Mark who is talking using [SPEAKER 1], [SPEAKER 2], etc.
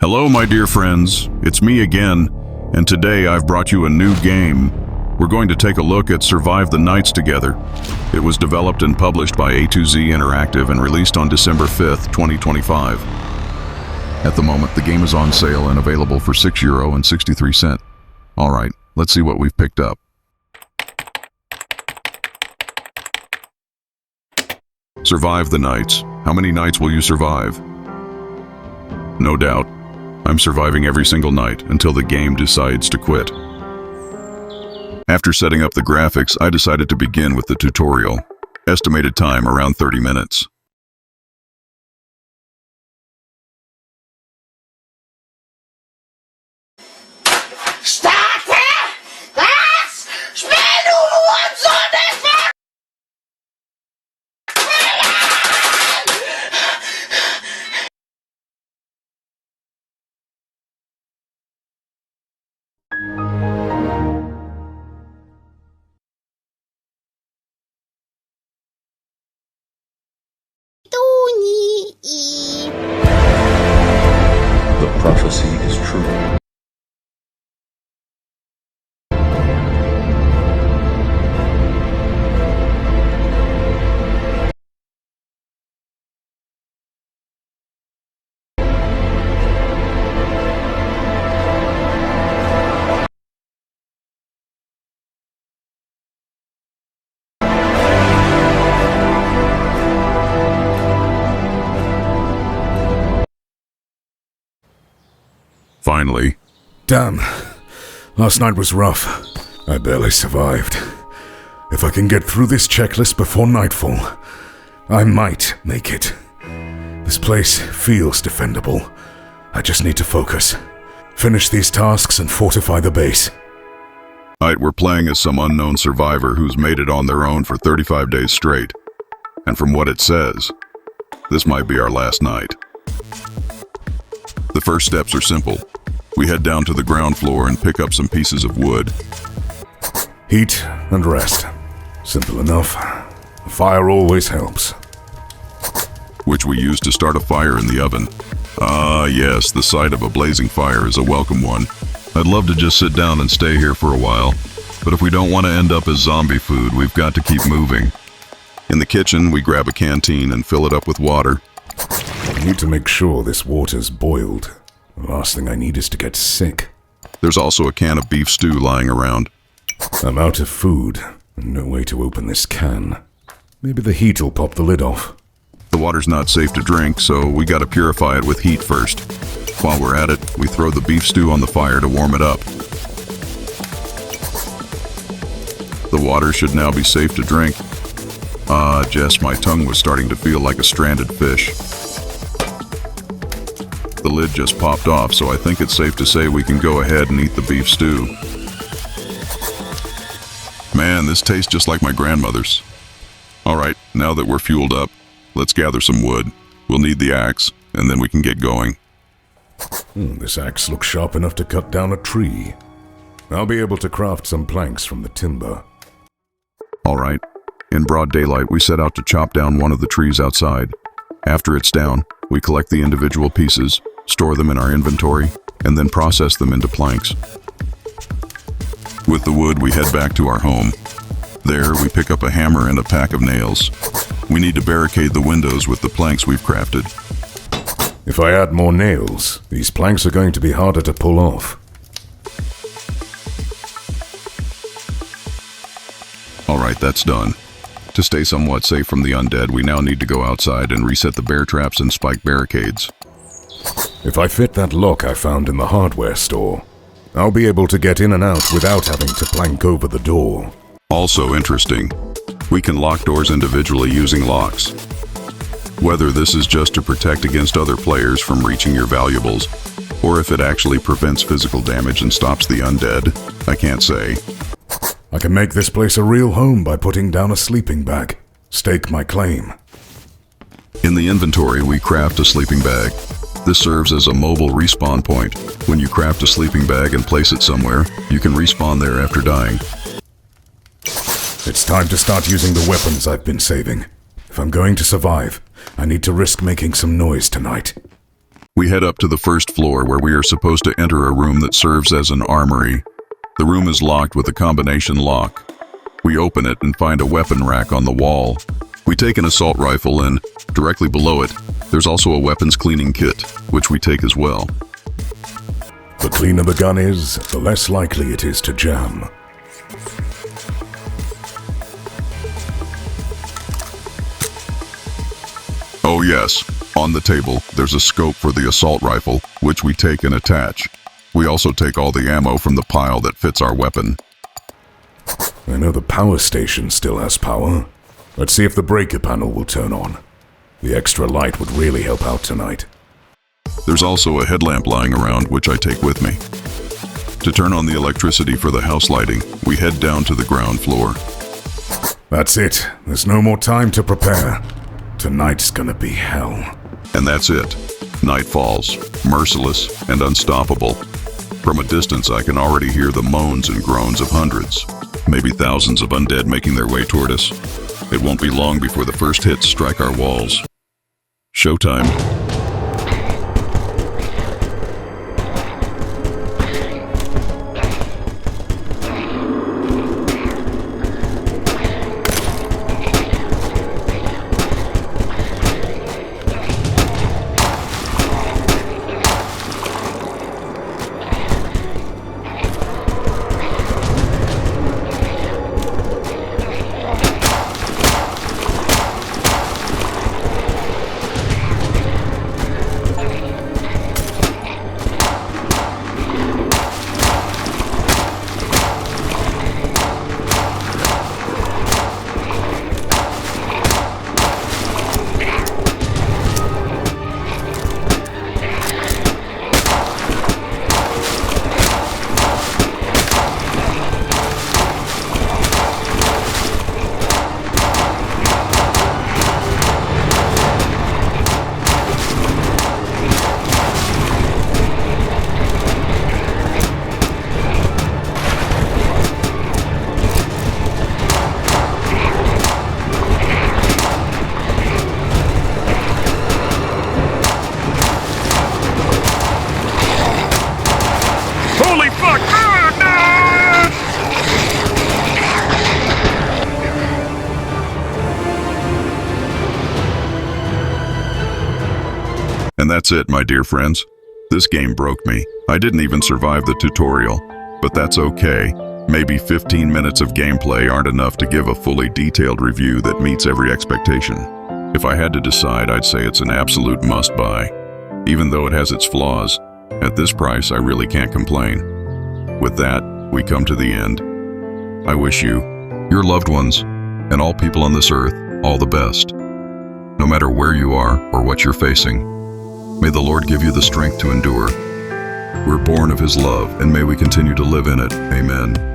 [SPEAKER 1] Hello, my dear friends. It's me again, and today I've brought you a new game. We're going to take a look at Survive the Nights together. It was developed and published by A2Z Interactive and released on December 5th, 2025. At the moment, the game is on sale and available for €6.63. All right, let's see what we've picked up. Survive the Nights. How many nights will you survive? No doubt. I'm surviving every single night until the game decides to quit. After setting up the graphics, I decided to begin with the tutorial. Estimated time around 30 minutes.
[SPEAKER 2] Starte das Spiel, du Hurensohn!
[SPEAKER 3] The prophecy is true.
[SPEAKER 1] Finally.
[SPEAKER 4] Damn. Last night was rough. I barely survived. If I can get through this checklist before nightfall, I might make it. This place feels defendable. I just need to focus. Finish these tasks and fortify the base.
[SPEAKER 1] Alright, we're playing as some unknown survivor who's made it on their own for 35 days straight. And from what it says, this might be our last night. The first steps are simple. We head down to the ground floor and pick up some pieces of wood.
[SPEAKER 4] Heat and rest. Simple enough. A fire always helps.
[SPEAKER 1] Which we use to start a fire in the oven. Ah, yes, the sight of a blazing fire is a welcome one. I'd love to just sit down and stay here for a while, but if we don't want to end up as zombie food, we've got to keep moving. In the kitchen, we grab a canteen and fill it up with water.
[SPEAKER 4] I need to make sure this water's boiled. The last thing I need is to get sick.
[SPEAKER 1] There's also a can of beef stew lying around.
[SPEAKER 4] I'm out of food, and no way to open this can. Maybe the heat will pop the lid off.
[SPEAKER 1] The water's not safe to drink, so we gotta purify it with heat first. While we're at it, we throw the beef stew on the fire to warm it up. The water should now be safe to drink. Ah, Jess, my tongue was starting to feel like a stranded fish. The lid just popped off, so I think it's safe to say we can go ahead and eat the beef stew. Man, this tastes just like my grandmother's. Alright, now that we're fueled up, let's gather some wood. We'll need the axe, and then we can get going.
[SPEAKER 4] This axe looks sharp enough to cut down a tree. I'll be able to craft some planks from the timber.
[SPEAKER 1] Alright, in broad daylight we set out to chop down one of the trees outside. After it's down, we collect the individual pieces, store them in our inventory, and then process them into planks. With the wood, we head back to our home. There, we pick up a hammer and a pack of nails. We need to barricade the windows with the planks we've crafted.
[SPEAKER 4] If I add more nails, these planks are going to be harder to pull off.
[SPEAKER 1] Alright, that's done. To stay somewhat safe from the undead, we now need to go outside and reset the bear traps and spike barricades.
[SPEAKER 4] If I fit that lock I found in the hardware store, I'll be able to get in and out without having to plank over the door.
[SPEAKER 1] Also interesting, we can lock doors individually using locks. Whether this is just to protect against other players from reaching your valuables, or if it actually prevents physical damage and stops the undead, I can't say.
[SPEAKER 4] I can make this place a real home by putting down a sleeping bag. Stake my claim.
[SPEAKER 1] In the inventory, we craft a sleeping bag. This serves as a mobile respawn point. When you craft a sleeping bag and place it somewhere, you can respawn there after dying.
[SPEAKER 4] It's time to start using the weapons I've been saving. If I'm going to survive, I need to risk making some noise tonight.
[SPEAKER 1] We head up to the first floor where we are supposed to enter a room that serves as an armory. The room is locked with a combination lock. We open it and find a weapon rack on the wall. We take an assault rifle and, directly below it, there's also a weapons cleaning kit, which we take as well.
[SPEAKER 4] The cleaner the gun is, the less likely it is to jam.
[SPEAKER 1] Oh yes, on the table, there's a scope for the assault rifle, which we take and attach. We also take all the ammo from the pile that fits our weapon.
[SPEAKER 4] I know the power station still has power. Let's see if the breaker panel will turn on. The extra light would really help out tonight.
[SPEAKER 1] There's also a headlamp lying around, which I take with me. To turn on the electricity for the house lighting, we head down to the ground floor.
[SPEAKER 4] That's it. There's no more time to prepare. Tonight's gonna be hell.
[SPEAKER 1] And that's it. Night falls, merciless and unstoppable. From a distance, I can already hear the moans and groans of hundreds, maybe thousands of undead making their way toward us. It won't be long before the first hits strike our walls. Showtime. And that's it, my dear friends. This game broke me. I didn't even survive the tutorial, but that's okay. Maybe 15 minutes of gameplay aren't enough to give a fully detailed review that meets every expectation. If I had to decide, I'd say it's an absolute must-buy. Even though it has its flaws, at this price I really can't complain. With that, we come to the end. I wish you, your loved ones, and all people on this earth all the best. No matter where you are or what you're facing, may the Lord give you the strength to endure. We're born of His love, and may we continue to live in it. Amen.